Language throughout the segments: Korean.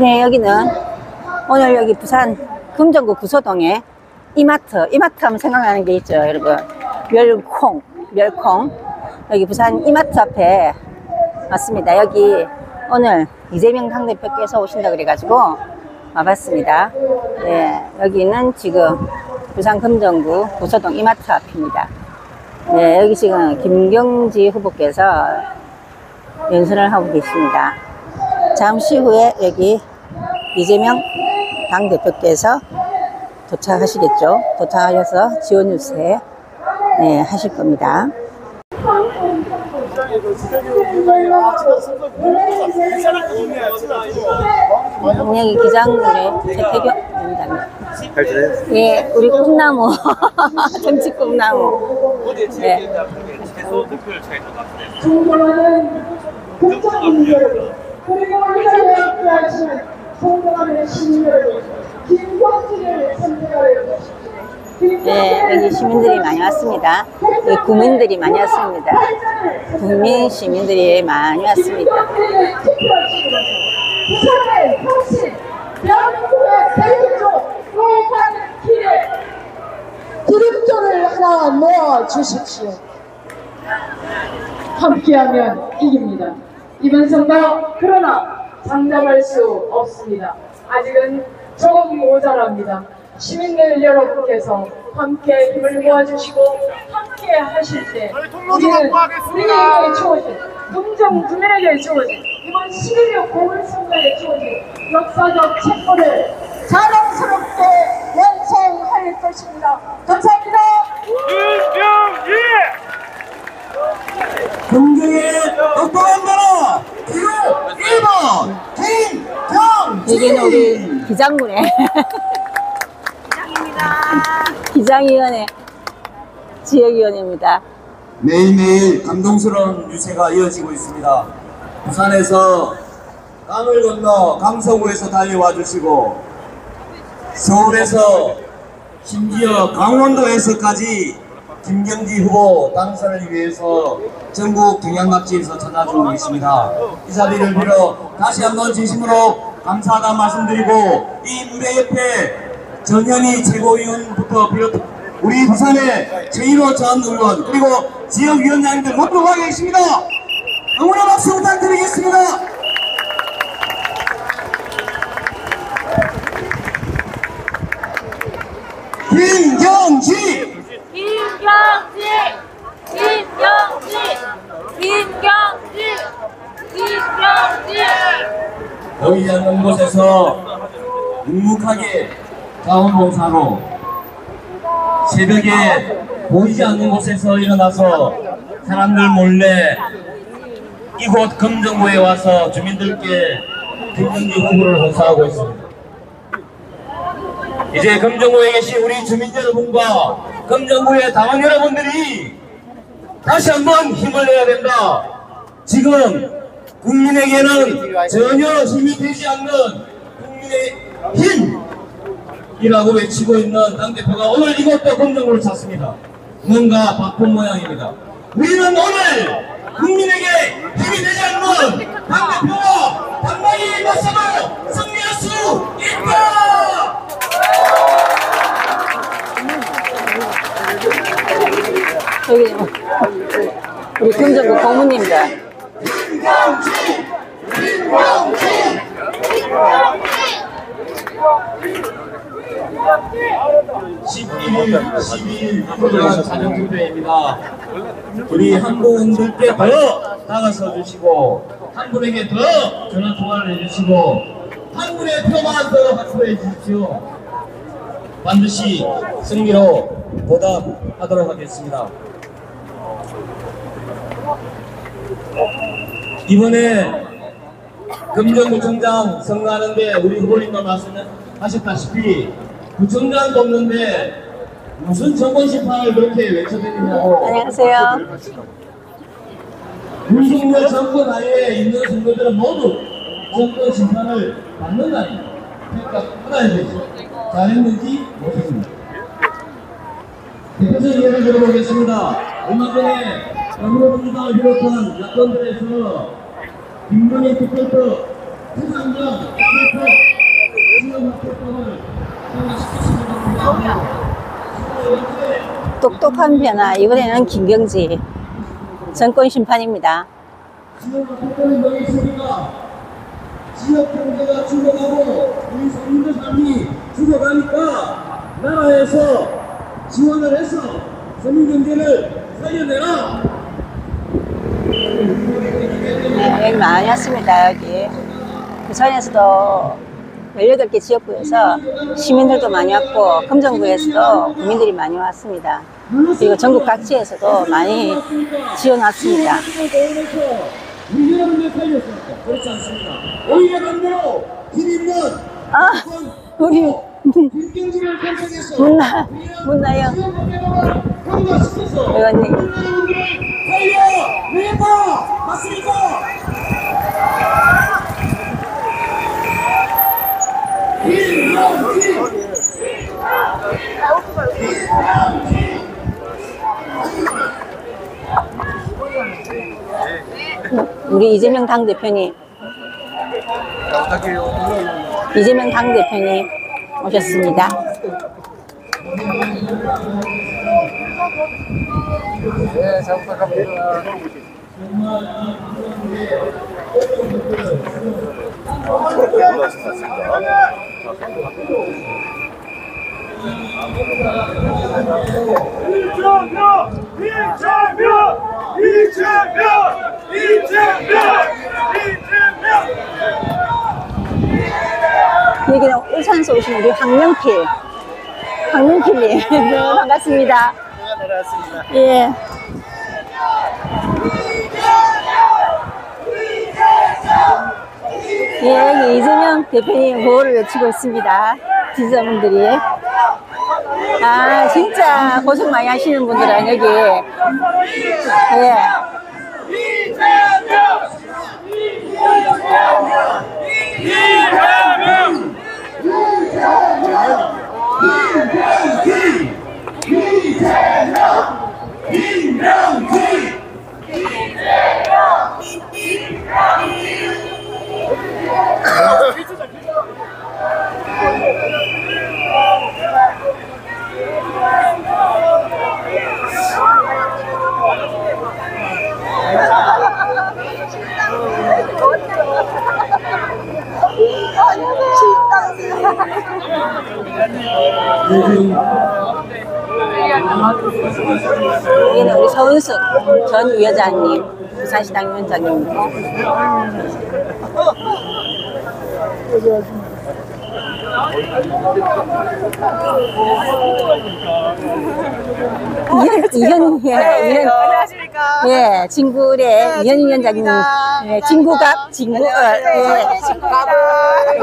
네, 여기는 오늘 여기 부산 금정구 구서동에 이마트 하면 생각나는 게 있죠, 여러분. 멸콩. 여기 부산 이마트 앞에 왔습니다. 여기 오늘 이재명 당대표께서 오신다 그래가지고 와봤습니다. 네, 여기는 지금 부산 금정구 구서동 이마트 앞입니다. 네, 여기 지금 김경지 후보께서 연설을 하고 계십니다. 잠시 후에 여기 이재명 당대표께서 도착하시겠죠. 도착하셔서 지원 유세 하실 겁니다. 여기 기장군의 최태경 위원장님. 예, 우리 꿈나무 정치 꿈나무. 네. 최소 득표율 차이도 나타내서 그리고 이자리에 함께하시는 송동환의 시민 여러분, 김광진을 선택하여 주십시오. 네, 여기 시민들이 많이 왔습니다. 여기 국민들이 많이 왔습니다. 국민 시민들이 많이 왔습니다. 부산의 혁신, 대한민국의 대국조 로가는 길에 기름조를 하나 모아 주십시오. 함께하면 이깁니다. 이번 선거 그러나 장담할 수 없습니다. 아직은 조금 모자랍니다. 시민들 여러분께서 함께 힘을 모아주시고 함께 하실 때 우리는 우리에게 주어진 금정 국민에게 주어진 이번 11.6 보궐선거에 주어진 역사적 책무를 자랑스럽게 완성할 것입니다. 감사합니다. 금정의 똑똑한 나라 기호 1번 김경진. 여기는 우리 기장군의 기장위원회 지역위원회입니다. 매일매일 감동스러운 유세가 이어지고 있습니다. 부산에서 강을 건너 강서구에서 달려와 주시고 서울에서 심지어 강원도에서까지 김경지 후보 당선을 위해서 전국 경향각지에서 찾아주고 계십니다. 이 자리를 빌어 다시 한번 진심으로 감사하다 말씀드리고 이 무대 옆에 전현희 최고위원부터 비롯 우리 부산의 최인호 전 의원 그리고 지역위원장님들 모두 와 계십니다. 응원의 박수 부탁드리겠습니다. 김경지! 보이지 않는 곳에서 묵묵하게 자원봉사로 새벽에 보이지 않는 곳에서 일어나서 사람들 몰래 이곳 금정구에 와서 주민들께 김경지 후보를 봉사하고 있습니다. 이제 금정구에 계신 우리 주민 여러분과 금정구의 당원 여러분들이 다시 한번 힘을 내야 된다. 지금 국민에게는 전혀 힘이 되지 않는 국민의 힘이라고 외치고 있는 당대표가 오늘 이것도 금정구를 찾습니다. 뭔가 바쁜 모양입니다. 우리는 오늘 국민에게 힘이 되지 않는 당대표와 당당히 맞서도 승리할 수 있다! 여기 우리 금정구 고문님들. 12일 자정투표입니다. 우리 한 분들께 더 다가서 주시고 한 분에게 더 전화 통화를 해주시고 한 분의 표만 더 확보해 주십시오. 반드시 승리로 보답하도록 하겠습니다. 이번에 금정구청장 선거하는데 우리 후보님도 말씀하셨다시피 구청장 뽑는데 무슨 정권 심판을 그렇게 외쳐대느냐고. 안녕하세요. 윤석열 정권 하에 있는 선거들은 모두 정권 심판을 받는 날이 평가받아야 되죠. 잘했는지 못했는지. 대표적 예를 들어보겠습니다. 얼마 전에 더불어민주당을 비롯한 야권들에서 김건희 특별법 부산장 똑똑한 변화, 이번에는 김경지 정권 심판입니다. 지역 경제가 죽어가고 우리 서민들 삶이 죽어가니까 나라에서 지원을 해서 서민 경제를 살려내라. 네, 여기 많이 왔습니다. 여기 부산에서도 18개 지역구에서 시민들도 많이 왔고 금정구에서도 국민들이 많이 왔습니다. 그리고 전국 각지에서도 많이 지원 왔습니다. 우리 여러분들 살렸습니까? 그렇지 않습니다. 오히려 반대로 힘있는 아, 우리 김경지를 선택해서 문나영 평가시켜서 의원님. 살려내다 맞습니까? 우리 이재명 당대표님, 이재명 당대표님 오셨습니다. 네, 잘 부탁합니다. 여기는 울산에서 오신 우리 황명필님. 네, 반갑습니다. 예. 예, 여기 이재명 대표님 구호를 외치고 있습니다. 지지자분들이. 아, 진짜 고생 많이 하시는 분들은 여기. 예. 여기는 우리 서은숙 전 위원장님, 부산시당 위원장님이고. 안녕하십니까. 예, 진구의 이현 위원장님, 예, 진구갑,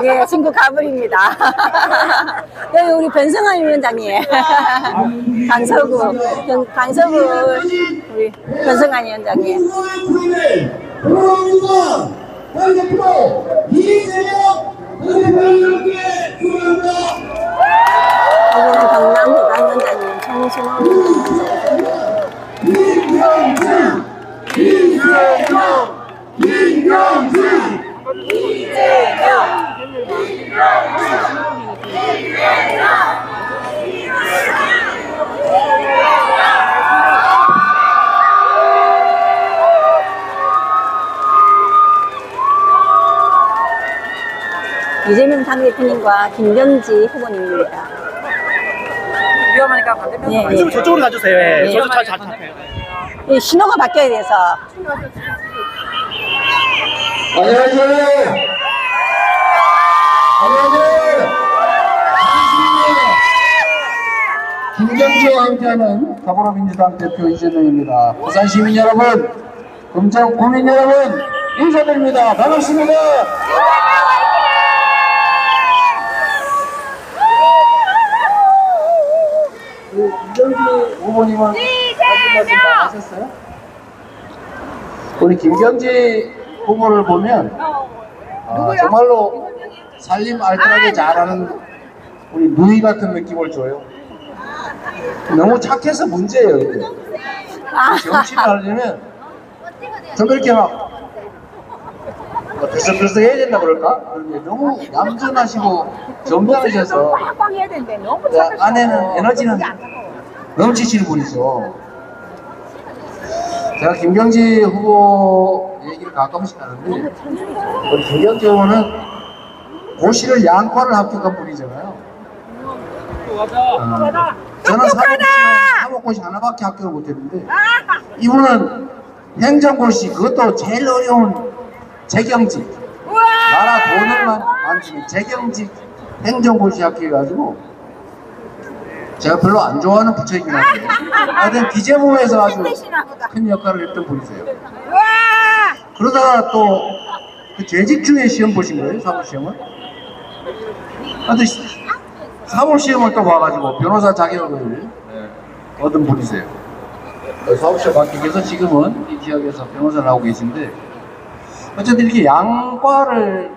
예, 진구 가불입니다. 여기 우리 변성환 위원장님, 강서구 우리 변성환 위원장님. 여기는 경남부당 위원장님, 정신원 이재명 당대표님과 김경지 후보님입니다. 위험하니까 반대편 예, 예. 저쪽으로 가주세요. 예. 예. 저도 잘 잡혀요. 이 신호가 바뀌어야 돼서. 안녕하세요. 안녕하세요. 김경지와 함께하는 더불어민주당 대표 이재명입니다. 부산 시민 여러분, 금정 국민 여러분, 인사드립니다. 반갑습니다. 김경지 후보님은 하신 말씀 다 하셨어요? 우리 김경지 후보를 보면 정말로 살림 알뜰하게 잘하는 우리 누이 같은 느낌을 줘요. 너무 착해서 문제예요. 이게. 정치를 하려면 좀 이렇게 막 들썩들썩 해야 된다 그럴까? 그런데 너무 얌전하시고 점잖으셔서 빵빵 해야 되는데 너무 안에는 에너지는 넘치시는 분이죠. 제가 김경지 후보 얘기를 가끔씩 하는데 우리 김경지 후보는 고시를 양과를 합격한 분이잖아요. 저는 사법고시 하나밖에 합격을 못했는데 이분은 행정고시, 그것도 제일 어려운 재경직, 나라 돈을만 안 주는 재경직 행정고시 합격해가지고 제가 별로 안 좋아하는 부처이긴 한데 하여튼 기재부에서 아주 큰 역할을 했던 분이세요. 그러다가 또 그 재직 중에 시험 보신 거예요? 사법시험을? 하여튼 사법시험을 또 봐가지고 변호사 자격을 얻은 분이세요. 사법시험 합격해서 지금은 이 지역에서 변호사를 하고 계신데 어쨌든 이렇게 양과를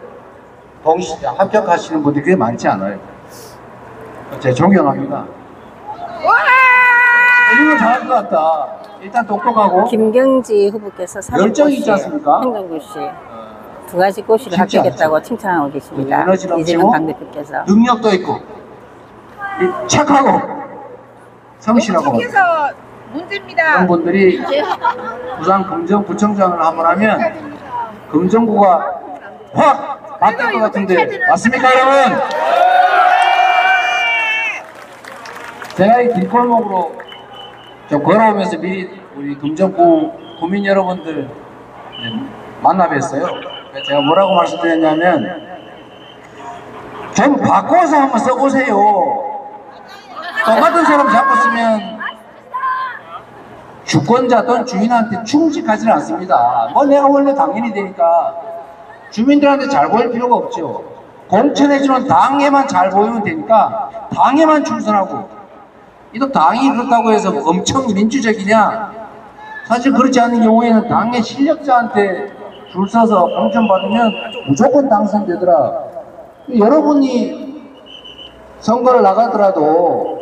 동시에 합격하시는 분들이 그게 많지 않아요. 제가 존경합니다. 이거 잘할 것 같다. 일단 똑똑하고 김경지 후보께서 열정이 있지 않습니까? 행정고시 두 가지 고시를 쉽지 합격했다고 않죠. 칭찬하고 계십니다. 에너지 넘치고 이재명 당대표께서 능력도 있고 착하고 성실하고 그래서 문제입니다. 그런 분들이 부산 금정구청장을 한번 하면 금정구가 확 바뀔 것 같은데 맞습니까 여러분? 제가 이 길골목으로 좀 걸어오면서 미리 우리 금정구 구민 여러분들 만나 뵀어요. 제가 뭐라고 말씀드렸냐면 좀 바꿔서 한번 써보세요. 똑같은 사람 잡고 쓰면 주권자 또는 주인한테 충직하지는 않습니다. 뭐 내가 원래 당연히 되니까 주민들한테 잘 보일 필요가 없죠. 공천해주는 당에만 잘 보이면 되니까 당에만 충성하고 이도 당이 그렇다고 해서 엄청 민주적이냐? 사실 그렇지 않은 경우에는 당의 실력자한테 줄 서서 공천받으면 무조건 당선되더라. 여러분이 선거를 나가더라도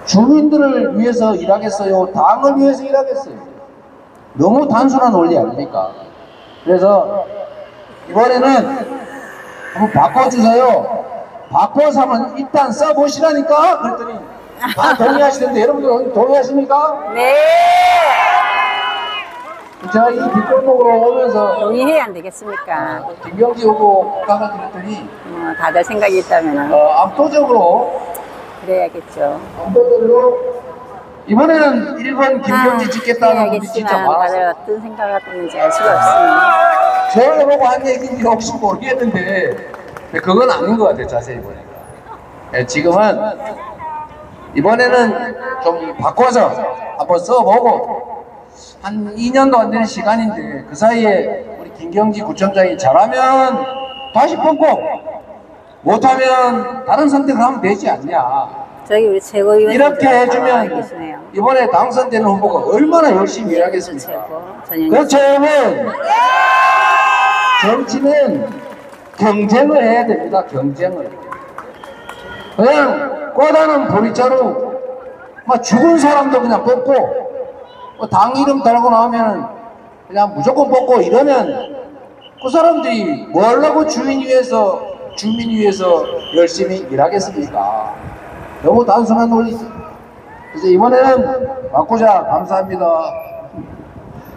주민들을 위해서 일하겠어요? 당을 위해서 일하겠어요? 너무 단순한 원리 아닙니까? 그래서 이번에는 한번 바꿔주세요. 바꿔서 한번 일단 써보시라니까? 그랬더니 다 동의하시던데 여러분들 동의하십니까? 네 제가 이 뒷골목으로 오면서 동의해야 안 되겠습니까? 김경지 후보 각을 들었더니 다들 생각이 있다면 압도적으로 그래야겠죠. 이번에는 1번 김경지 찍겠다는 분이 진짜 해야겠지만 다들 많았어요. 어떤 생각을 갖고 있는지 알 수가 없습니다. 저를 보고 한 얘기인지 혹시 모르겠는데 그건 아닌 것 같아요. 자세히 보니까. 지금은 이번에는 좀 바꿔서 한번 써보고 한 2년도 안 되는 시간인데 그 사이에 우리 김경지 구청장이 잘하면 다시 뽑고 못하면 다른 선택을 하면 되지 않냐. 저기 우리 최고위원 이렇게 해주면 계시네요. 이번에 당선되는 후보가 얼마나 열심히 일하겠습니까? 최고 전혀 그렇죠 여러분. 정치는 경쟁을 해야 됩니다. 경쟁을. 그냥 꽂아놓은 보리자루 막 죽은 사람도 그냥 뽑고 당 이름 달고 나오면 그냥 무조건 뽑고 이러면 그 사람들이 뭐 하려고 주민 위해서 열심히 일하겠습니까? 너무 단순한 논리죠. 그래서 이번에는 바꾸자. 감사합니다.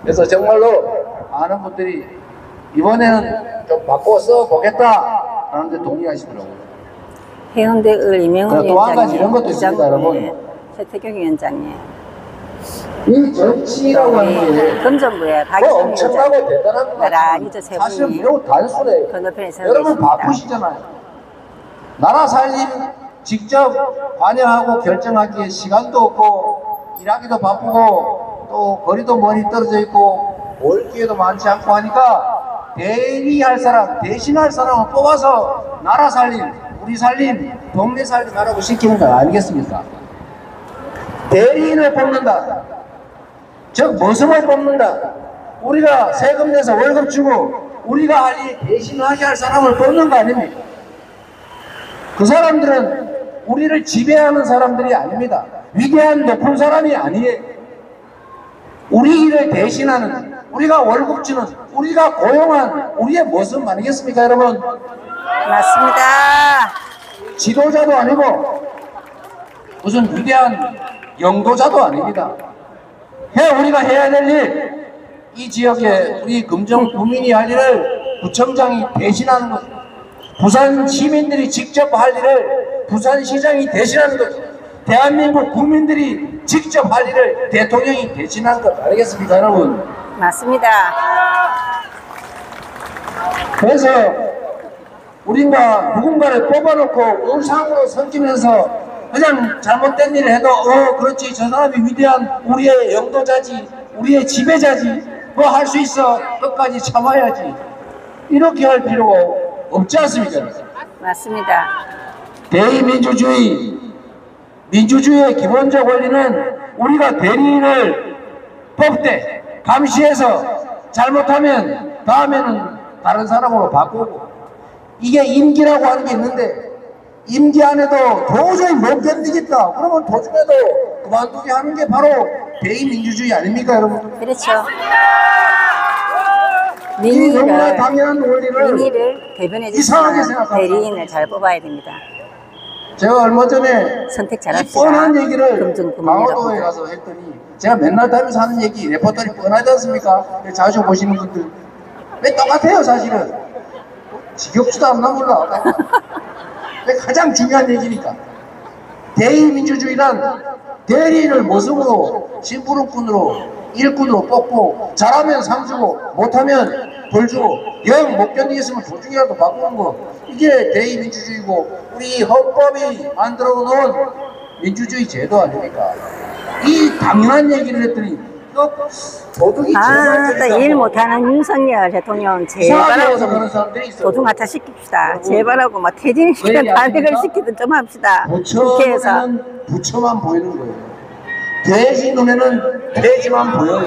그래서 정말로 많은 분들이 이번에는 좀 바꿔 써보겠다 하는데 동의하시더라고요. 해운대을 이명훈 또 한 가지 위원장님, 이런 것도 있습니다, 여러분. 최태경 위원장님, 이 정치라고 하는 게 금정부에 뭐 박희순 엄청나고 위원장 대단한 것 나란히 같지만 세 사실은 분이 매우 단순해요. 건너편에 서 여러분 계십니다. 바쁘시잖아요. 나라 살림 직접 관여하고 결정하기에 시간도 없고 일하기도 바쁘고 또 거리도 멀리 떨어져 있고 올 기회도 많지 않고 하니까 대리할 사람, 대신할 사람을 뽑아서 나라 살림, 우리 살림, 동네 살림 하라고 시키는 거 아니겠습니까? 대리인을 뽑는다. 즉 머슴을 뽑는다. 우리가 세금 내서 월급 주고 우리가 할 일 대신하게 할 사람을 뽑는 거 아닙니까? 그 사람들은 우리를 지배하는 사람들이 아닙니다. 위대한 높은 사람이 아니에요. 우리 일을 대신하는, 우리가 월급 주는, 우리가 고용한 우리의 모습 아니겠습니까, 여러분? 맞습니다. 지도자도 아니고 무슨 위대한 영도자도 아닙니다. 우리가 해야 될 일, 이 지역에 우리 금정 구민이 할 일을 구청장이 대신하는 것, 부산 시민들이 직접 할 일을 부산시장이 대신하는 것, 대한민국 국민들이 직접 할 일을 대통령이 대신하는 것 아니겠습니까, 여러분? 맞습니다. 그래서 우리가 누군가를 뽑아놓고 우상으로 섬기면서 그냥 잘못된 일을 해도 그렇지, 저 사람이 위대한 우리의 영도자지, 우리의 지배자지, 뭐 할 수 있어, 끝까지 참아야지, 이렇게 할 필요가 없지 않습니까? 맞습니다. 대의민주주의, 민주주의의 기본적 원리는 우리가 대리인을 뽑되 감시해서 잘못하면 다음에는 다른 사람으로 바꾸고, 이게 임기라고 하는 게 있는데 임기 안에도 도저히 못 견디겠다 그러면 도중에도 그만두게 하는 게 바로 대의민주주의 아닙니까, 여러분? 그렇죠. 이 너무나 당연한 원리를 민의를 대변해 이상하게 주시면 생각합니다. 대리인을 잘 뽑아야 됩니다. 제가 얼마 전에 선택 이 잘합시다. 뻔한 얘기를 금정구민이라고. 강화도에 가서 했더니, 제가 맨날 다니면서 하는 얘기 레퍼토리 뻔하지 않습니까? 자주 보시는 분들 왜 똑같아요, 사실은. 지겹지도 않나 몰라. 왜 가장 중요한 얘기니까. 대의민주주의란 대리인을 모습으로 심부름꾼으로 일꾼으로 뽑고, 잘하면 상 주고 못하면 벌 주고, 영 못 견디겠으면 조중이라도 바꾸는 거, 이게 대의민주주의고 우리 헌법이 만들어 놓은 민주주의 제도 아닙니까? 이 당연한 얘기를 했더니 도둑이 일 못하는 윤석열 대통령 제발하고 도중하차 시킵시다. 제발하고 막 퇴진시키든 단핵을 시키든 좀 합시다. 국회에서. 부처만 보이는 거예요. 돼지 눈에는 돼지만 보여요.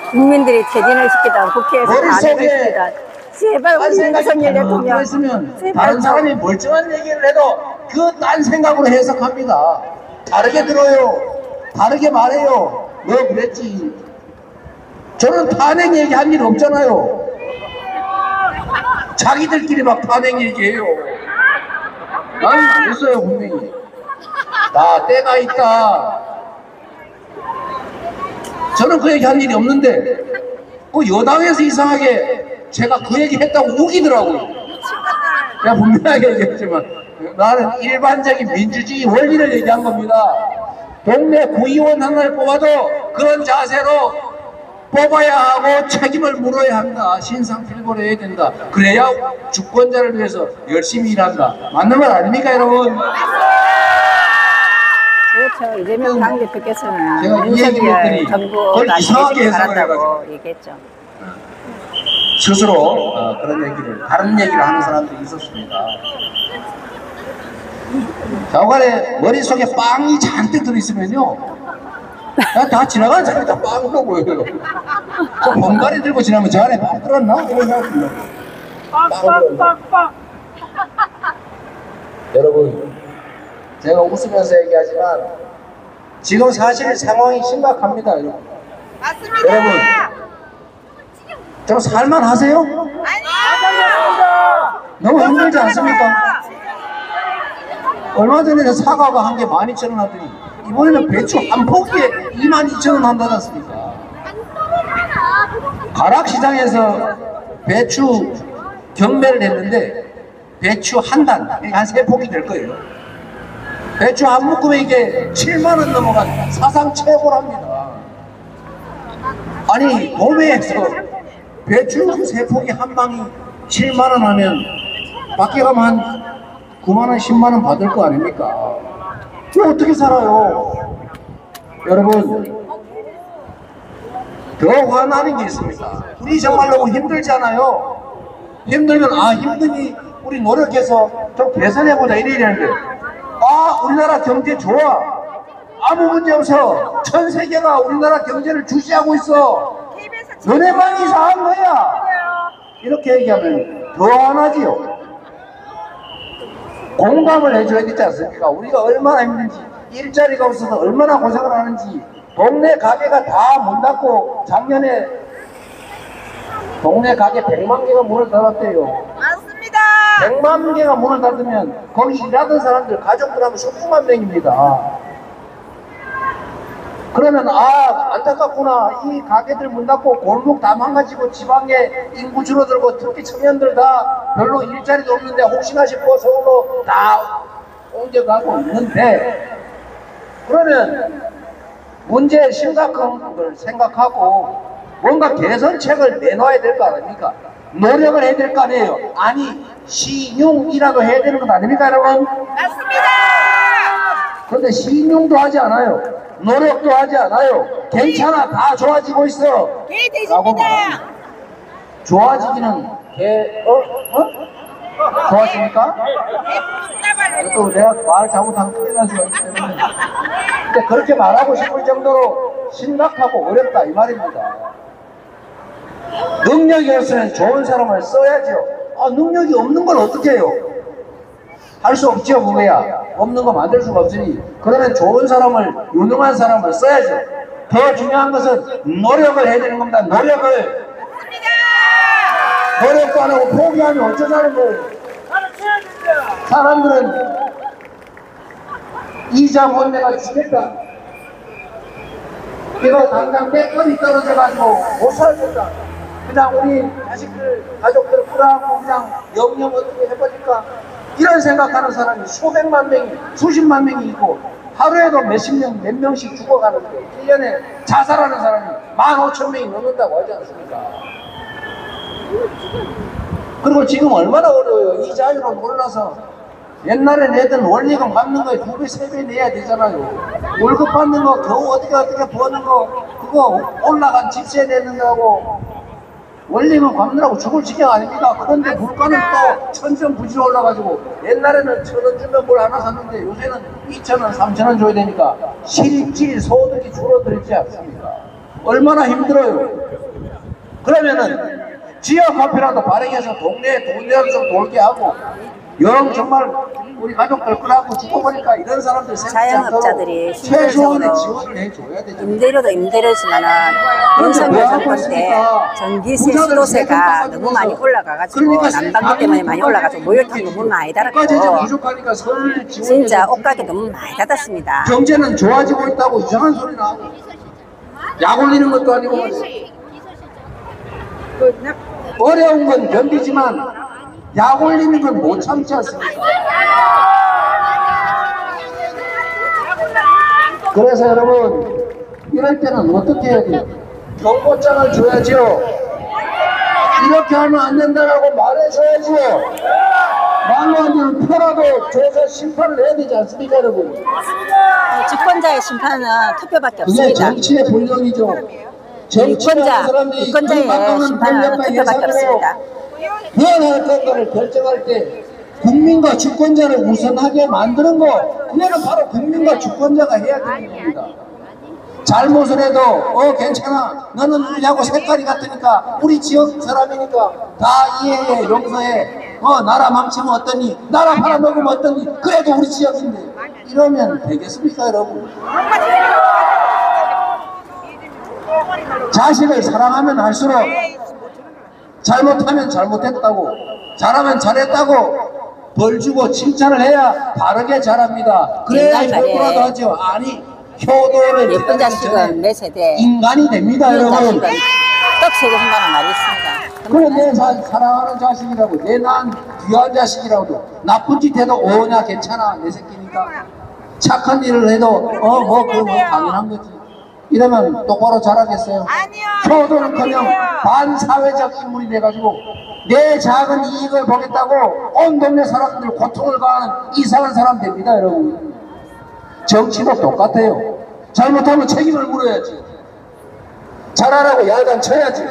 국민들이 퇴진을 시키든 국회에서 단핵을 시키든 제발 우리 윤석열 대통령 그랬으면 다른 사람이 멀쩡한 얘기를 해도 그 딴 생각으로 해석합니다. 다르게 들어요. 다르게 말해요. 너 그랬지. 저는 탄핵 얘기한 일 없잖아요. 자기들끼리 막 탄핵 얘기해요. 나는 안 했어요, 분명히. 나 때가 있다. 저는 그 얘기 한 일이 없는데 그 여당에서 이상하게 제가 그 얘기 했다고 우기더라고요. 제가 분명하게 얘기했지만 나는 일반적인 민주주의 원리를 얘기한 겁니다. 동네 구의원 하나를 뽑아도 그런 자세로 뽑아야 하고 책임을 물어야 한다. 신상필벌을 해야 된다. 그래야 주권자를 위해서 열심히 일한다. 맞는 말 아닙니까, 여러분? 그렇죠. 이재명 당대표께서는 제가 이 얘기를 윤석열 했더니 정부 그걸 이상하게 해석을 잘한다고 해가지고 얘기했죠. 스스로 그런 얘기를, 다른 얘기를 하는 사람들이 있었습니다. 좌우간에 머릿속에 빵이 잔뜩 들어있으면요, 다 지나가는 사람이 다 빵으로 보여요. 저 번갈이 들고 지나면 저 안에 빵 들었나? 이런 생각이 들어요. 빵. 여러분, 제가 웃으면서 얘기하지만 지금 사실 상황이 심각합니다, 여러분. 맞습니다. 여러분, 좀 살만하세요? 너무 힘들지 않습니까? 얼마 전에 사과가 한 개 12,000원 하더니 이번에는 배추 한 포기에 22,000원 한다지 않습니까? 가락시장에서 배추 경매를 했는데 배추 한 단, 한 3포기 될 거예요. 배추 한 묶음에 이게 7만원 넘어간 사상 최고랍니다. 아니, 도매에서 배추 3포기 한 방이 7만원 하면 밖에 가면 한 9만원, 10만원 받을 거 아닙니까? 그 어떻게 살아요? 여러분, 더 화나는 게 있습니다. 우리 정말 너무 힘들잖아요. 힘들면 힘드니 우리 노력해서 좀 개선해보자 이래야되는데, 우리나라 경제 좋아, 아무 문제 없어, 전 세계가 우리나라 경제를 주시하고 있어, 너네만 이상한 거야, 이렇게 얘기하면 더 화나지요. 공감을 해줘야 되지 않습니까? 우리가 얼마나 힘든지, 일자리가 없어서 얼마나 고생을 하는지, 동네 가게가 다 문 닫고 작년에 동네 가게 100만 개가 문을 닫았대요. 맞습니다. 100만 개가 문을 닫으면 거기 일하던 사람들 가족들하면 19만 명입니다. 그러면 안타깝구나. 이 가게들 문 닫고 골목 다 망가지고 지방에 인구 줄어들고 특히 청년들 다 별로 일자리도 없는데 혹시나 싶어 서울로 다 옮겨가고 있는데, 그러면 문제의 심각한 걸 생각하고 뭔가 개선책을 내놔야 될 거 아닙니까? 노력을 해야 될 거 아니에요. 아니 신용이라도 해야 되는 것 아닙니까 여러분? 맞습니다. 그런데 신용도 하지 않아요. 노력도 하지 않아요. 괜찮아, 다 좋아지고 있어 라고 개돼지입니다. 말합니다. 좋아지기는 좋아집니까? 또 내가 말 잘못하면 큰일 날 수가 있기 때문에, 근데 그렇게 말하고 싶을 정도로 심각하고 어렵다 이 말입니다. 능력이 없으면 좋은 사람을 써야죠. 능력이 없는 걸 어떻게 해요? 할 수 없죠. 그거야 없는 거 만들 수가 없으니, 그러면 좋은 사람을, 유능한 사람을 써야죠. 더 중요한 것은 노력을 해야 되는 겁니다. 노력도 안 하고 포기하면 어쩌자는 거예요. 사람들은 이자 못 내가 죽겠다, 이거 당장 떼거리 떨어져가지고 못 살겠다, 그냥 우리 자식들 가족들 풀어갖고 그냥 영영 어떻게 해버릴까, 이런 생각하는 사람이 수백만 명이, 수십만 명이 있고 하루에도 몇십 명, 몇 명씩 죽어가는데 1년에 자살하는 사람이 15,000명이 넘는다고 하지 않습니까? 그리고 지금 얼마나 어려워요. 이 자유로 몰라서 옛날에 내던 원리금 받는 거에 2배, 3배 내야 되잖아요. 월급 받는 거 겨우 어떻게 버는 거 그거 올라간 집세 내는다고 원리금 갚느라고 죽을 지경 아닙니까? 그런데 물가는 또 천정부지로 올라가지고 옛날에는 1,000원 주면 뭘 하나 샀는데 요새는 2,000원, 3,000원 줘야 되니까 실질 소득이 줄어들지 않습니까? 얼마나 힘들어요. 그러면은 지역 화폐라도 발행해서 동네에 돈이라도 좀 돌게 하고, 영 정말 우리 가족들 끌어안고 죽어보니까 이런 사람들 자영업자들이 최소한의 지원을 해줘야 되죠. 임대료도 임대료지만은 윤석열 정권 때 전기세, 수도세가 너무 많이 올라가가지고 난방비 때문에 많이 올라가지고 목욕탕 너무 많이 달았고 부족하니까 서울 진짜 옷가게 너무 많이 닫았습니다. 경제는 좋아지고 있다고 이상한 소리 나오고 약 올리는 것도 아니고 어려운 건 견디지만 약 올리는 건 못 참지 않습니까? 그래서 여러분 이럴 때는 어떻게 해야 돼요? 경고장을 줘야죠. 이렇게 하면 안 된다라고 말해줘야죠. 말로 안 되면 표라도 줘서 심판을 해야 되지 않습니까 여러분? 집권자의 심판은 투표밖에 그게 없습니다. 정치의 본령이죠. 유권자의 심판은 투표밖에 없습니다. 무엇할 건가를 결정할 때 국민과 주권자를 우선하게 만드는 거, 그거는 바로 국민과 주권자가 해야 되는 겁니다. 잘못을 해도 괜찮아, 너는 우리하고 색깔이 같으니까 우리 지역 사람이니까 다 이해해, 용서해, 나라 망치면 어떠니, 나라 팔아먹으면 어떠니, 그래도 우리 지역인데, 이러면 되겠습니까 여러분? 자식을 사랑하면 할수록 잘못하면 잘못했다고, 잘하면 잘했다고 벌 주고 칭찬을 해야 바르게 자랍니다. 그래야 효도라도 하죠. 아니 효도를 예쁜 자식은 내 세대, 인간이 됩니다 예쁜 여러분. 자식은 떡세게 한다는 말이 있습니다. 그래 내 사랑하는 자식이라고, 내 난 귀한 자식이라고 나쁜 짓 해도 오냐 괜찮아 내 새끼니까, 착한 일을 해도 그거 당연한 거지. 이러면 똑바로 자라겠어요? 아니요. 효도는커녕 반사회적 인물이 돼가지고 내 작은 이익을 보겠다고 온 동네 사람들 고통을 가하는 이상한 사람 됩니다 여러분. 정치도 똑같아요. 잘못하면 책임을 물어야지. 잘하라고 야단 쳐야지.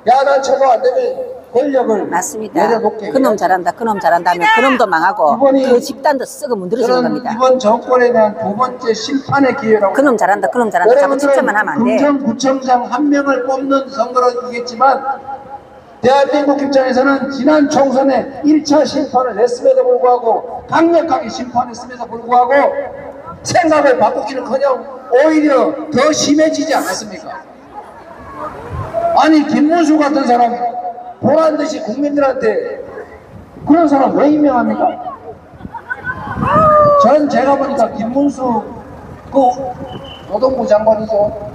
야단 쳐도 안 되면 권력을 맞습니다. 내려놓게. 그놈 잘한다, 그놈 잘한다 하면 그놈도 망하고 그 집단도 썩어 문드러지는 겁니다. 이번 정권에 대한 두 번째 심판의 기회라고. 그놈 잘한다, 그놈 잘한다 자꾸 칭찬만 하면 안 돼. 금천구청장 한 명을 뽑는 선거이겠지만 대한민국 입장에서는 지난 총선에 1차 심판을 했음에도 불구하고, 강력하게 심판했음에도 불구하고 생각을 바꾸기는커녕 오히려 더 심해지지 않았습니까? 아니 김문수 같은 사람 보란 듯이 국민들한테 그런 사람 왜 임명합니까? 전 제가 보니까 김문수 그 노동부 장관이죠.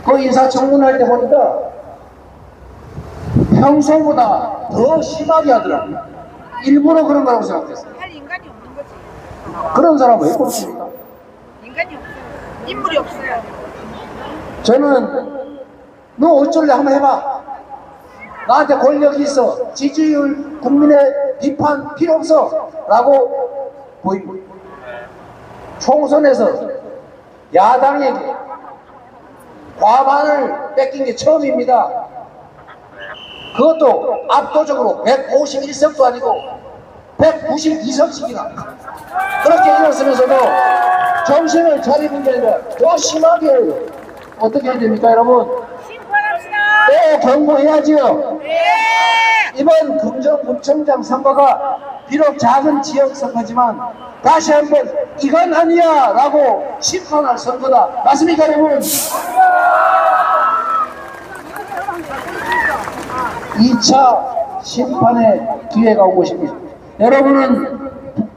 그 인사청문할 때 보니까 평소보다 더 심하게 하더라고요. 일부러 그런 거라고 생각했어요. 할 인간이 없는 거지. 그런 사람 왜 뽑습니까? 인간이 없어요. 인물이 없어요. 저는 너 어쩔래 한번 해봐. 나한테 권력이 있어. 지지율 국민의 비판 필요 없어 라고 보입니다. 총선에서 야당에게 과반을 뺏긴 게 처음입니다. 그것도 압도적으로 151석도 아니고 192석씩이나 그렇게 일었으면서도 정신을 차리는 게 아니라 더 심하게 어떻게 해야 됩니까 여러분? 심판합시다. 또 경고해야지요. 네. 이번 금정구청장 선거가 비록 작은 지역 선거지만 다시 한번 이건 아니야 라고 심판할 선거다. 맞습니까 여러분? 2차 심판의 기회가 오고 있습니다. 여러분은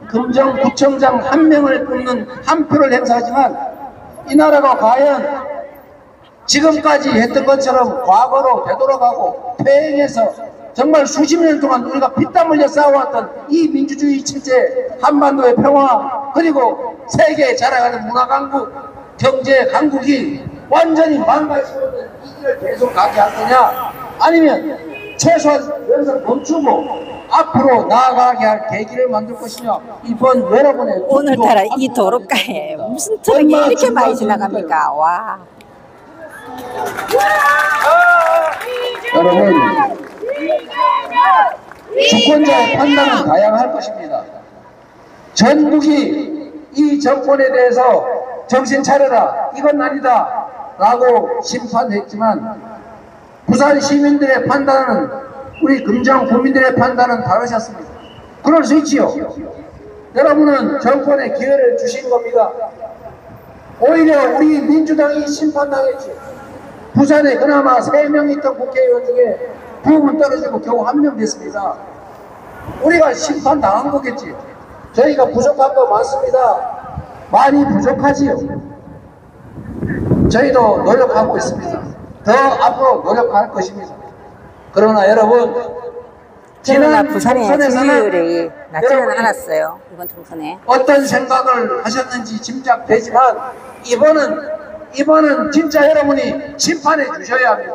금정구청장 한 명을 뽑는 한 표를 행사하지만 이 나라가 과연 지금까지 했던 것처럼 과거로 되돌아가고 퇴행해서 정말 수십 년 동안 우리가 피땀 흘려 쌓아왔던 이 민주주의 체제, 한반도의 평화, 그리고 세계에 자랑하는 문화 강국, 경제 강국이 완전히 망가지고 있는 이 길을 계속 가게 할 거냐? 아니면 최소한 여기서 멈추고 앞으로 나아가게 할 계기를 만들 것이냐? 이번 여러분의 오늘따라 이 도로가에 무슨 트럭이 이렇게 많이 지나갑니까? 와. 여러분, 주권자의 판단은 다양할 것입니다. 전국이 이 정권에 대해서 정신 차려라, 이건 아니다 라고 심판했지만 부산 시민들의 판단은, 우리 금정 구민들의 판단은 다르셨습니다. 그럴 수 있지요. 여러분은 정권에 기회를 주신 겁니다. 오히려 우리 민주당이 심판당했지. 부산에 그나마 3명 있던 국회의원 중에 2분 떨어지고 겨우 1명 됐습니다. 우리가 심판당한 거겠지. 저희가 부족한 거 많습니다. 많이 부족하지요. 저희도 노력하고 있습니다. 더 앞으로 노력할 것입니다. 그러나 여러분, 그러나 부산의 총선에서는 지지율이 낮지는 여러분이 않았어요. 이번 총선에. 어떤 생각을 하셨는지 짐작되지만 이번은 진짜 여러분이 심판해 주셔야 합니다.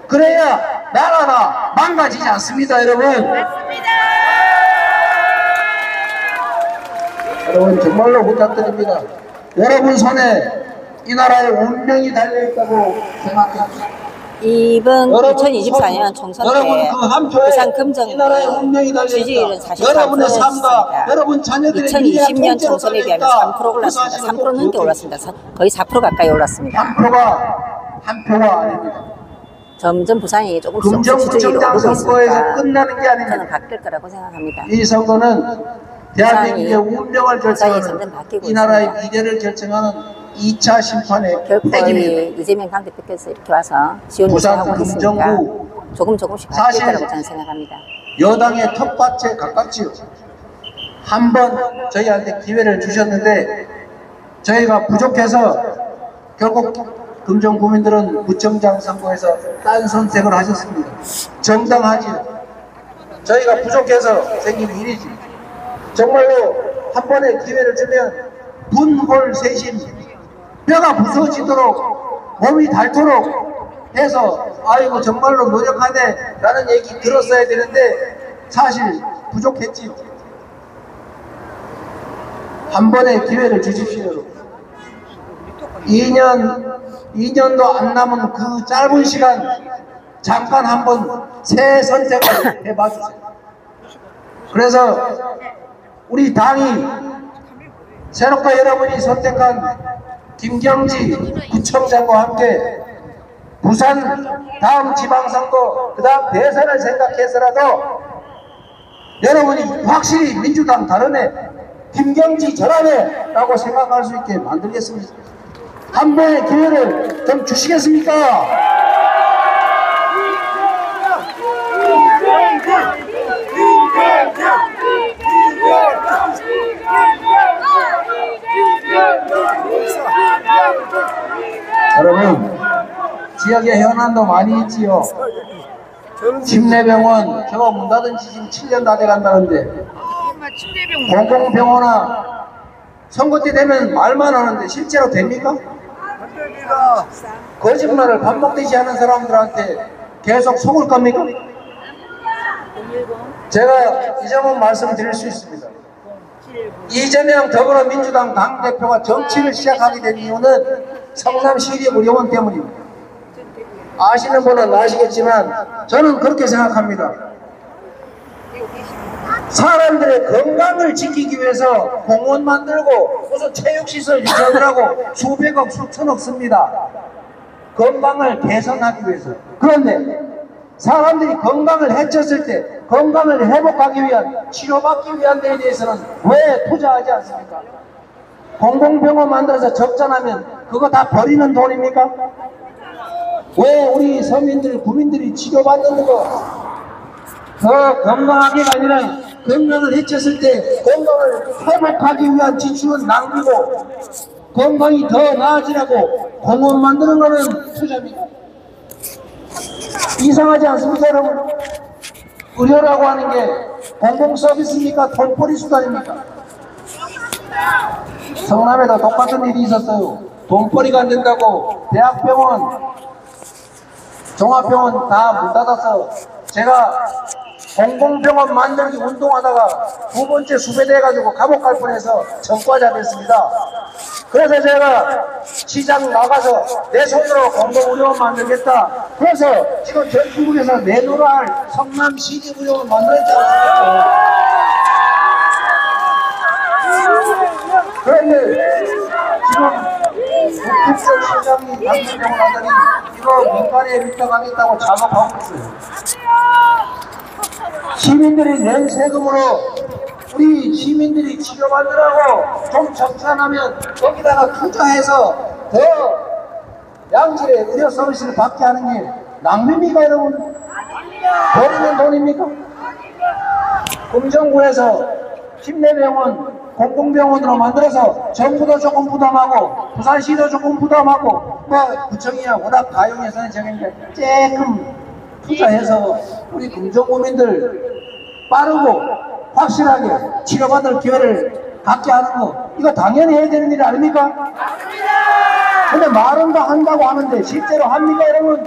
그래야 나라가 망가지지 않습니다. 여러분, 여러분 정말로 부탁드립니다. 여러분 손에 이 나라의 운명이 달려있다고 생각합니다. 이번 여러분 2024년 총선 여러분 때 그 한 표에 부산 금정 이 나라의 운명이 달려있다. 지지율은 43%였습니다. 여러분의 삶과 여러분 자녀들의 2020년 총선에 비하면 3% 올랐습니다. 3% 넘게 올랐습니다. 거의 4% 가까이 올랐습니다. 한 표가 아닙니다. 점점 부산이 조금씩 지지율이 금정구청장 오르고 선거에서 있으니까 끝나는 게 저는 아닙니다. 바뀔 거라고 생각합니다. 이 선거는 대한민국의 운명을 부산이 결정하는, 점점 바뀌고 이 나라의 있습니다. 미래를 결정하는 2차 심판의 결코 때입니다. 이재명 당대표께서 이렇게 와서 지원 부산 요청하고 있으니까 금정구 조금씩 바뀔 사실 거라고 저는 생각합니다. 여당의 텃밭에 가깝지요. 한번 저희한테 기회를 주셨는데 저희가 부족해서 결국 금정구민들은 구청장 선거에서 딴 선택을 하셨습니다. 정당하지요. 저희가 부족해서 생긴 일이지. 정말로 한 번의 기회를 주면 분홀세심, 뼈가 부서지도록 몸이 닳도록 해서 아이고 정말로 노력하네 라는 얘기 들었어야 되는데 사실 부족했지요. 한 번의 기회를 주십시오. 여러분. 2년도 안 남은 그 짧은 시간 잠깐 한번 새 선택을 해봐 주세요. 그래서 우리 당이 새롭게 여러분이 선택한 김경지 구청장과 함께 부산 다음 지방선거 그 다음 대선을 생각해서라도 여러분이 확실히 민주당 다르네, 김경지 저라네 라고 생각할 수 있게 만들겠습니다. 한 번의 기회를 좀 주시겠습니까? 여러분, 지역에 현안도 많이 있지요. 침례병원 저거 문 닫은 지 지금 7년 다 돼간다는데, 공공병원아 선거 때 되면 말만 하는데 실제로 됩니까? 거짓말을 밥 먹듯이 하는 사람들한테 계속 속을 겁니까? 제가 이 점은 말씀드릴 수 있습니다. 이재명 더불어민주당 당대표가 정치를 시작하게 된 이유는 성남시립의료원 때문입니다. 아시는 분은 아시겠지만 저는 그렇게 생각합니다. 사람들의 건강을 지키기 위해서 공원 만들고 무슨 체육시설 유치하느라고 수백억 수천억 씁니다. 건강을 개선하기 위해서. 그런데 사람들이 건강을 해쳤을 때 건강을 회복하기 위한, 치료받기 위한 데에 대해서는 왜 투자하지 않습니까? 공공병원 만들어서 적자나면 그거 다 버리는 돈입니까? 왜 우리 서민들, 국민들이 치료받는 거 더 건강하게가 아니라 건강을 해쳤을 때 건강을 회복하기 위한 지출은 낭비고, 건강이 더 나아지라고 공원 만드는 거는 투자입니다. 이상하지 않습니까, 여러분? 의료라고 하는 게 공공 서비스입니까? 돈벌이 수단입니까? 성남에도 똑같은 일이 있었어요. 돈벌이가 안 된다고 대학병원, 종합병원 다 문 닫아서 제가 공공병원 만들기 운동하다가 두 번째 수배돼 가지고 감옥 갈 뻔해서 전과자 됐습니다. 그래서 제가 시장 나가서 내 손으로 공공의료원 만들겠다. 그래서 지금 전국에서 내놓으라 할 성남시립의료원 만들었지 않습니까? 그런데 지금 국립적 시장이 당신병원 하더니 이거 민간에 위탁하겠다고 작업하고 있어요. 시민들이 낸 세금으로 우리 시민들이 치료받으라고 좀 적자나면 거기다가 투자해서 더 양질의 의료 서비스를 받게 하는 게 낭비입니까, 여러분? 버리는 돈입니까? 금정구에서 침례병원 공공병원으로 만들어서 정부도 조금 부담하고 부산시도 조금 부담하고 뭐 구청이야 워낙 가용 예산이 적은데 조금 투자해서 우리 금정구민들 빠르고 확실하게 치료받을 기회를 갖게 하는 거, 이거 당연히 해야 되는 일 아닙니까? 근데 말은 다 한다고 하는데 실제로 합니까, 여러분?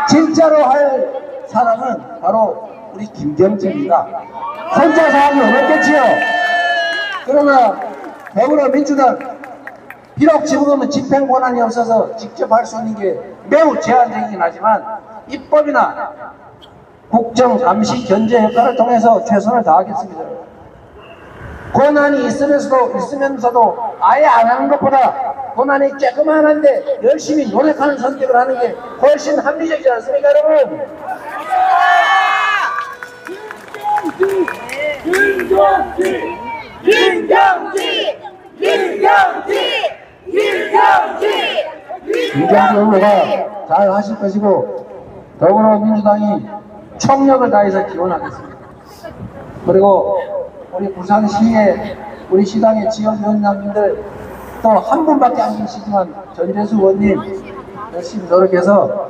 진짜로 할 사람은 바로 우리 김경진입니다. 혼자서 하기 어렵겠지요. 그러나 더불어민주당 비록 지금은 집행 권한이 없어서 직접 할 수 있는 게 매우 제한적이긴 하지만 입법이나 국정 감시 견제 역할을 통해서 최선을 다하겠습니다. 권한이 있으면서도 아예 안 하는 것보다 권한이 조그만한데 열심히 노력하는 선택을 하는 게 훨씬 합리적이지 않습니까, 여러분? 김경지 후보가 잘 하실 것이고 더불어민주당이 총력을 다해서 지원하겠습니다. 그리고 우리 부산시의 우리 시당의 지역위원장님들 또 한 분밖에 안 계시지만 전재수 의원님 열심히 노력해서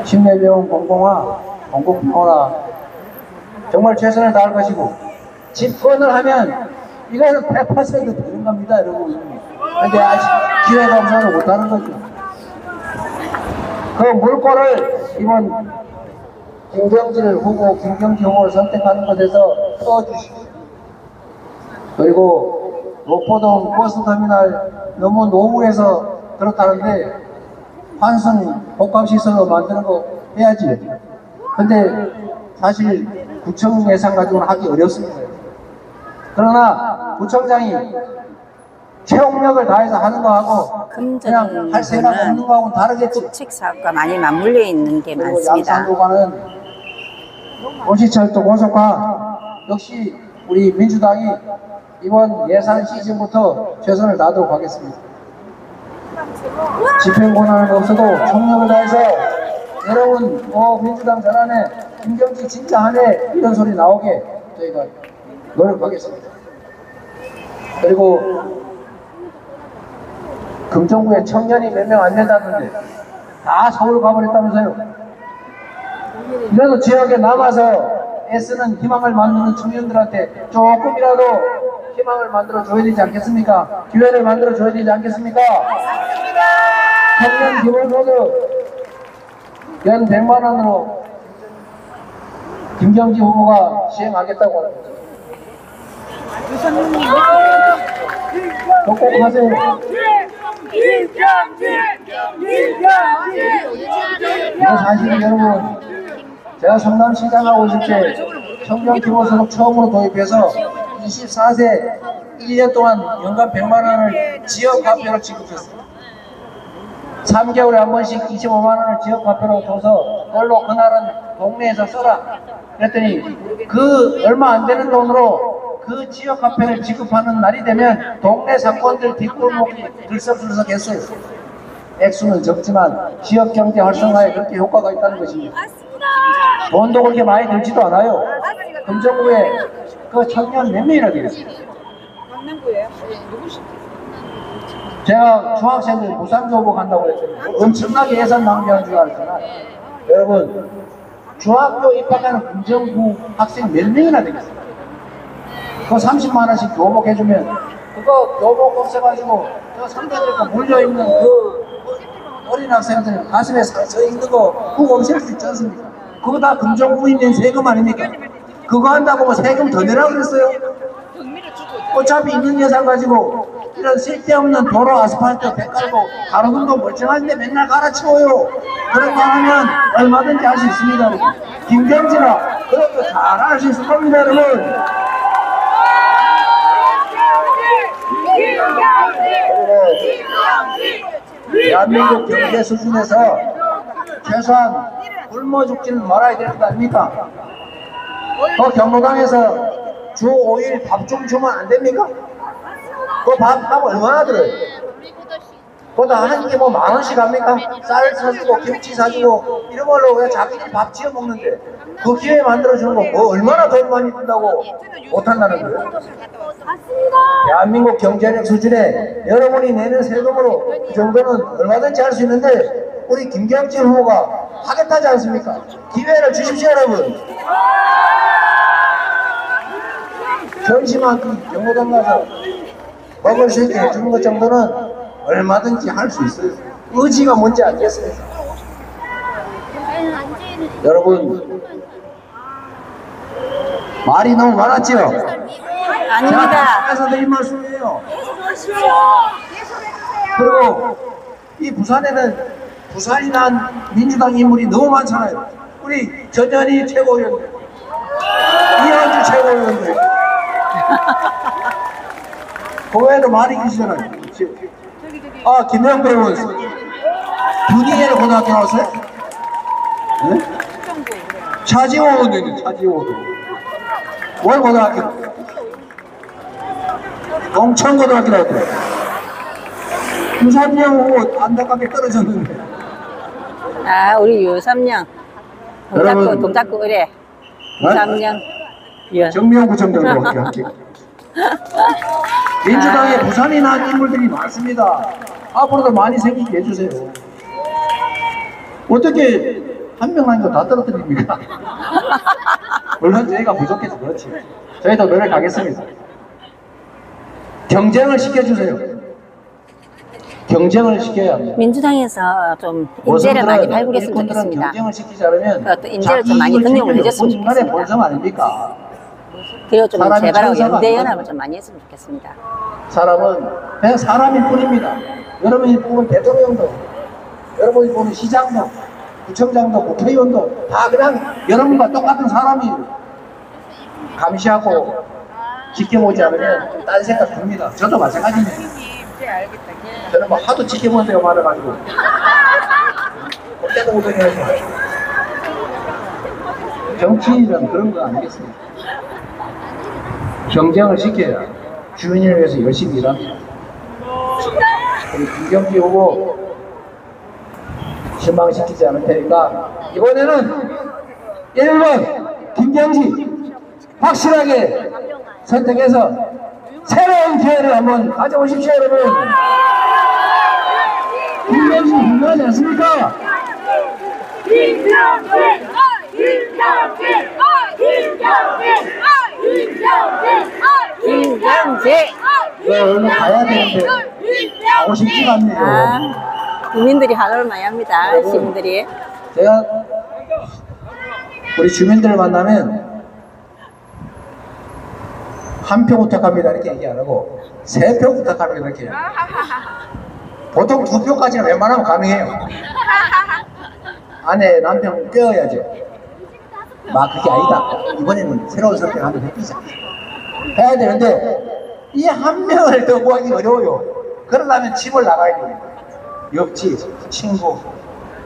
침례병원 공공화, 공공병원화 정말 최선을 다할 것이고, 집권을 하면 이거는 100% 되는 겁니다, 여러분. 근데 아직 기회가 없어서 못하는 거죠. 그 물꼬를 이번 김경지 후보를 선택하는 것에서 풀어주십시오. 그리고 목포동 버스터미널 너무 노후해서 그렇다는데 환승 복합시설로 만드는 거 해야지. 근데 사실 구청 예산 가지고는 하기 어렵습니다. 그러나 구청장이 최홍력을 다해서 하는 거하고 그냥 할 생각 없는 거하고는 다르겠지. 국책 사업과 많이 맞물려 있는 게 그리고 많습니다. 양산도가는 원시철도 고속화 역시 우리 민주당이 이번 예산 시즌부터 최선을 다하도록 하겠습니다. 집행 권한은 없어도 총력을 다해서 여러분 민주당 잘하네, 김경지 진짜 하네, 이런 소리 나오게 저희가 노력하겠습니다. 그리고 금정구에 청년이 몇 명 안 된다던데 다 서울 가버렸다면서요. 그래도 지역에 남아서 애쓰는 희망을 만드는 청년들한테 조금이라도 희망을 만들어 줘야 되지 않겠습니까? 기회를 만들어 줘야 되지 않겠습니까? 청년 기본소득 연 100만 원으로 김경지 후보가 시행하겠다고 합니다. 꼭 하세요. 이거 사실은 여러분, 제가 성남시장하고 있을 때 청년 기본소득 처음으로 도입해서 24세 1년 동안 연간 100만 원을 지역화폐로 지급했어요. 3개월에 한 번씩 25만 원을 지역화폐로 줘서 그걸로 그날은 동네에서 써라. 그랬더니 그 얼마 안 되는 돈으로 그 지역화폐를 지급하는 날이 되면 동네 사건들 뒷골목이 들썩들썩 했어요. 액수는 적지만 지역경제 활성화에 그렇게 효과가 있다는 것입니다. 돈도 그렇게 많이 들지도 않아요. 금정구에 그 청년 몇 명이나 되겠습니까? 제가 중학생들 무상교복 한다고 그랬더니 엄청나게 예산 낭비하는 줄 알았지만, 여러분 중학교 입학하는 금정구 학생 몇 명이나 되겠습니까? 그거 30만 원씩 교복 해주면 그거 교복 없애가지고 저 선배들 거 물려있는 그 어린 학생들 가슴에 서 있는 거 그거 없앨 수 있지 않습니까? 그거 다 금정구에 있는 세금 아닙니까? 그거 한다고 뭐 세금 더 내라고 그랬어요? 어차피 있는 예산 가지고 이런 쓸데없는 도로 아스팔트 배 깔고 가로등도 멀쩡한데 맨날 갈아치워요. 그런 거 하면 얼마든지 할 수 있습니다. 김경지가 그런 거 잘 할 수 있을 겁니다, 여러분. 대한민국 경제 수준에서 최소한 굶어 죽지는 말아야 될 것 아닙니까? 경로당에서 주 5일 밥 좀 주면 안 됩니까? 그 밥 얼마나 들어요? 그거 한 끼 뭐 10,000원씩 합니까? 쌀 사주고 김치 사주고 이런 걸로 왜 자기들이 밥 지어 먹는데 그 기회 만들어주는 거 뭐 얼마나 돈 많이 든다고 못한다는 거예요? 대한민국 경제력 수준에 여러분이 내는 세금으로 그 정도는 얼마든지 할 수 있는데 우리 김경지 후보가 하겠다지 않습니까? 기회를 주십시오, 여러분. 전시만 경로당 가서 먹을 수 있게 해주는 것 정도는 얼마든지 할 수 있어요. 의지가 뭔지 알겠습니까? 여러분, 말이 너무 많았죠? 아닙니다. 제가 드린 말씀이에요. 그리고 이 부산에는 부산이 난 민주당 인물이 너무 많잖아요. 우리 전현희 최고위원들, 이현주 최고위원들, 그 외에도 많이 계시잖아요. 김영배 의원, 분이엘 고등학교 나왔어요? 네? 차지호 의원도 차지호 월 고등학교, 동천고등학교 나왔대요. 유삼영 후보 안타깝게 떨어졌는데. 우리 유삼영 동작구 의뢰 유삼영 정명구청장으로 함께. 민주당에 부산이 난 인물들이 많습니다. 앞으로도 많이 생기게 해주세요. 어떻게 한 명 난 거 다 떨어뜨립니까? 물론 저희가 부족해서 그렇지. 저희도 노력하겠습니다. 경쟁을 시켜주세요. 경쟁을 시켜야 합니다. 민주당에서 좀 인재를 많이 발굴했으면 좋겠습니다. 경쟁을 시키지 않으면 또 인재를 좀 많이 등용을 해줬으면 좋겠습니다. 본성 아닙니까? 그리고 좀 재발하고 연대연합을 좀 많이 했으면 좋겠습니다. 사람은 그냥 사람일 뿐입니다. 여러분이 뽑은 대통령도, 여러분이 뽑은 시장도, 구청장도, 국회의원도 다 그냥 여러분과 똑같은 사람이에요. 감시하고 지켜보지 않으면 딴 생각 듭니다. 저도 마찬가지입니다. 저는 뭐 하도 지켜본 데가 많아가지고 그때도 못하겠어요. 정치인은 그런 거 아니겠습니까? 경쟁을 시켜야 주민을 위해서 열심히 일합니다. 우리 김경지 후보 실망시키지 않을 테니까 이번에는 1번 김경지 확실하게 선택해서 새로운 기회를 한번 가져오십시오, 여러분. 김경지 유명하지 않습니까? 김경재. 얼른 가야 되는데 가고 싶지가 않네요. 아, 국민들이 한올 많이 합니다. 시민들이. 제가 우리 주민들을 만나면 한 표 부탁합니다 이렇게 얘기 안 하고 3표 부탁합니다 이렇게 해요. 보통 2표까지는 웬만하면 가능해요. 아내 남편 껴야죠. 막 그게 아니다. 이번에는 새로운 선택을 한번 해보자. 해야 되는데 이 한 명을 더 구하기 어려워요. 그러려면 집을 나가야 됩니다. 옆집 친구,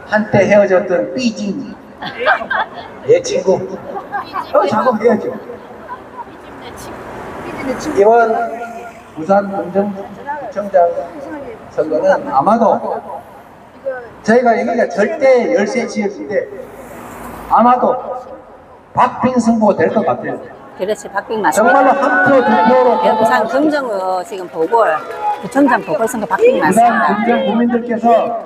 한때 헤어졌던 삐진 내 친구 작업해야죠. 이번 부산 공정구청장 선거는 아마도 저희가 여기가 절대 열세 지역인데 아마도 박빙 승부가 될 것 같아요. 그렇지, 박빙 맞습니다. 정말로 한 표, 2표로 부산 금정구 지금 보궐, 구청장 보궐선거 박빙 부산 맞습니다. 금정 국민들께서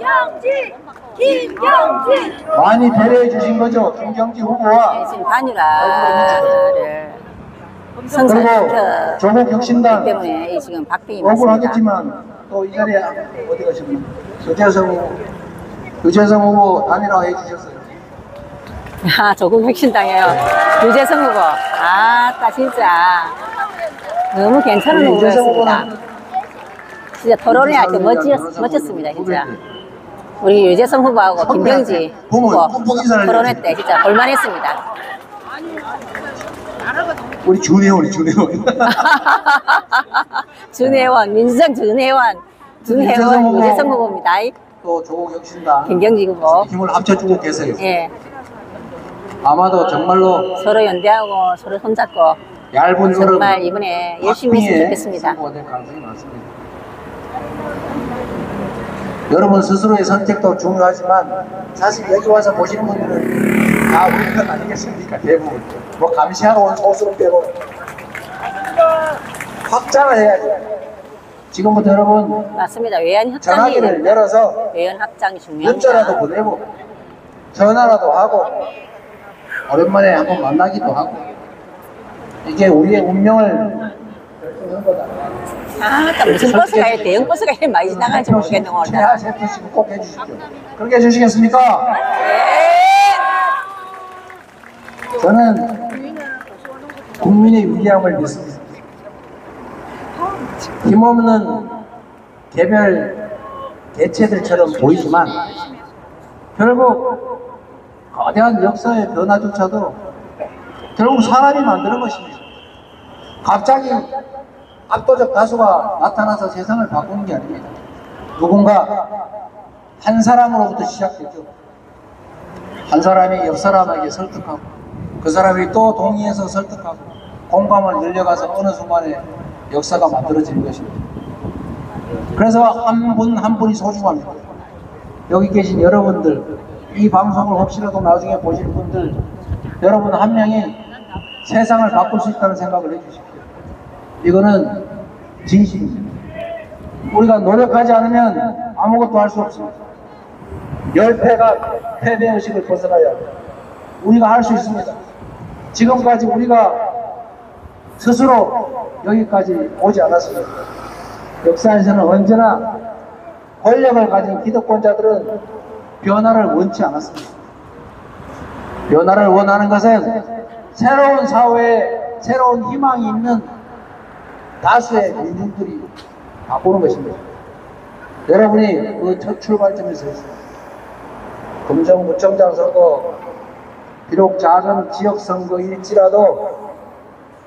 김경지 많이 배려해 주신 거죠. 김경지 후보와 네, 지금 단일화를 그리고 선서시켰기 조국 혁신당 때문에 이 지금 박빙이 맞습니다. 억울하겠지만 또 이 자리에 어디 가셨나? 유재성 후보 단일화 해주셨어요. 아, 조국 혁신당이에요. 유재성 후보. 아따, 진짜. 너무 괜찮은 우리 유재성 후보였습니다. 후보는 진짜 토론회 할 때 멋졌습니다, 진짜. 우리 유재성 후보하고 김경지 후보 토론회 때 진짜 볼만했습니다. 우리 준혜원 준혜원, 민주당 준혜원, 유재성 후보입니다. 또 조국 혁신당 김경지 후보. 힘을 합쳐주고 계세요. 예. 아마도 정말로 서로 연대하고 서로 손잡고 얇은 정말 이번에 열심히 했으면 좋겠습니다. 승부가 될 가능성이 많습니다. 여러분 스스로의 선택도 중요하지만 사실 여기 와서 보시는 분들은 다 우리 편 아니겠습니까? 대부분 뭐 감시하러 온 소수는 빼고 확장을 해야죠. 지금부터 여러분 맞습니다. 외연 확장이 전화기를 됩니다. 열어서 외연 확장이 문자라도 중요합니다. 보내고 전화라도 하고 오랜만에 한번 만나기도 하고 이게 우리의 운명을 결정한 거다. 아, 무슨 버스가 대형 버스가 이렇게 많이 지나갈지 모르겠네 오늘. 최하 세표씩은 꼭 해주십시오. 그렇게 해주시겠습니까? 저는 국민의 위대함을 믿습니다. 힘없는 개별 개체들처럼 보이지만 결국 거대한 역사의 변화조차도 결국 사람이 만드는 것입니다. 갑자기 압도적 다수가 나타나서 세상을 바꾸는 게 아닙니다. 누군가 한 사람으로부터 시작되죠. 한 사람이 옆 사람에게 설득하고 그 사람이 또 동의해서 설득하고 공감을 늘려가서 어느 순간에 역사가 만들어지는 것입니다. 그래서 한 분 한 분이 소중합니다. 여기 계신 여러분들, 이 방송을 혹시라도 나중에 보실 분들, 여러분 한 명이 세상을 바꿀 수 있다는 생각을 해주십시오. 이거는 진심입니다. 우리가 노력하지 않으면 아무것도 할 수 없습니다. 열패가 패배의식을 벗어나야 합니다. 우리가 할 수 있습니다. 지금까지 우리가 스스로 여기까지 오지 않았습니다. 역사에서는 언제나 권력을 가진 기득권자들은 변화를 원치 않았습니다. 변화를 원하는 것은 새로운 사회에 새로운 희망이 있는 다수의 민중들이 바꾸는 것입니다. 여러분이 그 첫 출발점에서 있습니다. 금정구청장 선거, 비록 작은 지역 선거일지라도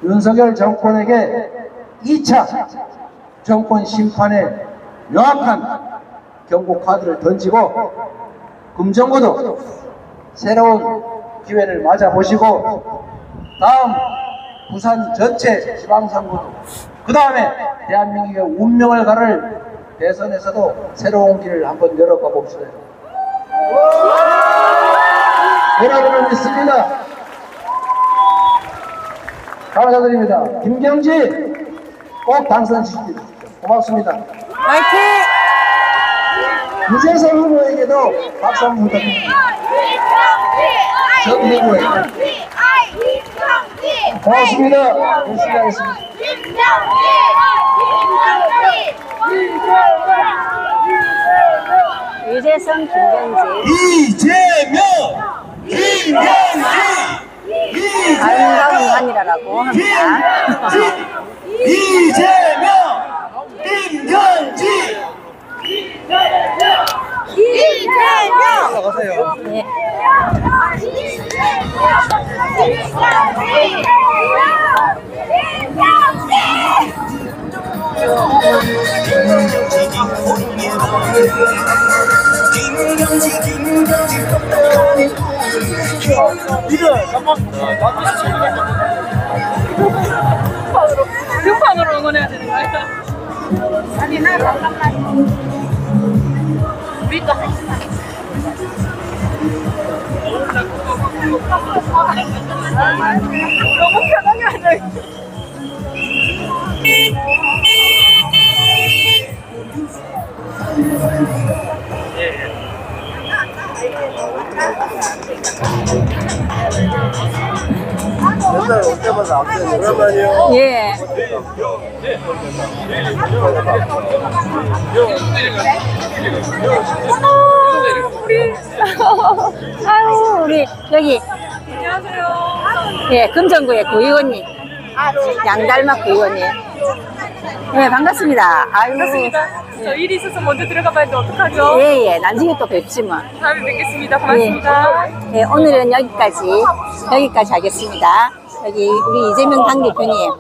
윤석열 정권에게 2차 정권 심판의 명확한 경고 카드를 던지고 금정구도 새로운 기회를 맞아보시고 다음 부산 전체 지방선거도 그 다음에 대한민국의 운명을 가를 대선에서도 새로운 길을 한번 열어가 봅시다. 여러분을 믿습니다. 감사드립니다. 김경지 꼭 당선시키십시오. 고맙습니다. 화이팅! 유재석 후보에게도 박수 한번 부탁드립니다. 전 후보에게 고맙습니다. 열심히 하겠습니다. 유재성, 김경지. 이재명! 김경지! 아름다운 하늘이라고 합니다. 이재명! 김경지! 예. 등판으로 응원해야 되는 거예요? 아니 나 잠깐만. 우리 거 너무 편하게 하자. 맨날 올 때마다 앞에 오랜만이요. 예. 아유, 우리 여기 예, 금정구의 구의원님, 양달막 구의원님. 네, 반갑습니다. 아유, 저 일이 있어서 먼저 들어가 봐야 돼. 어떡하죠? 예, 예, 나중에 또 뵙지 뭐. 다음에 뵙겠습니다. 고맙습니다. 예, 오늘은 여기까지 하겠습니다. 여기 우리 이재명 당대표님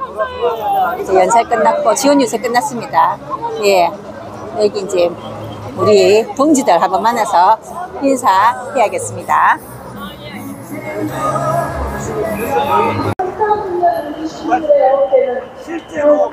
이제 연설 끝났고 지원 유세 끝났습니다. 예, 여기 이제 우리 동지들 한번 만나서 인사해야겠습니다. 실제로